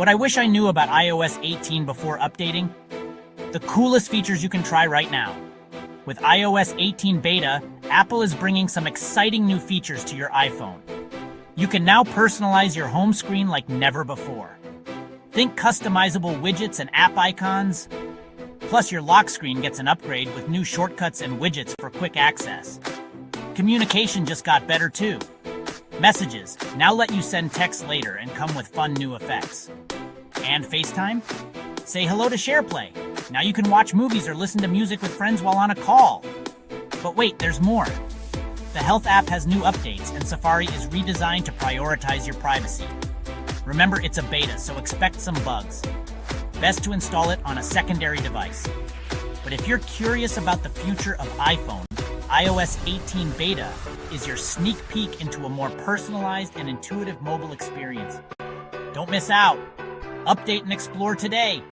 What I wish I knew about iOS 18 before updating? The coolest features you can try right now. With iOS 18 beta, Apple is bringing some exciting new features to your iPhone. You can now personalize your home screen like never before. Think customizable widgets and app icons. Plus, your lock screen gets an upgrade with new shortcuts and widgets for quick access. Communication just got better too. Messages now let you send text later and come with fun new effects. And FaceTime? Say hello to SharePlay. Now you can watch movies or listen to music with friends while on a call. But wait, there's more. The Health app has new updates, and Safari is redesigned to prioritize your privacy. Remember, it's a beta, so expect some bugs. Best to install it on a secondary device. But if you're curious about the future of iPhone, iOS 18 beta is your sneak peek into a more personalized and intuitive mobile experience. Don't miss out. Update and explore today.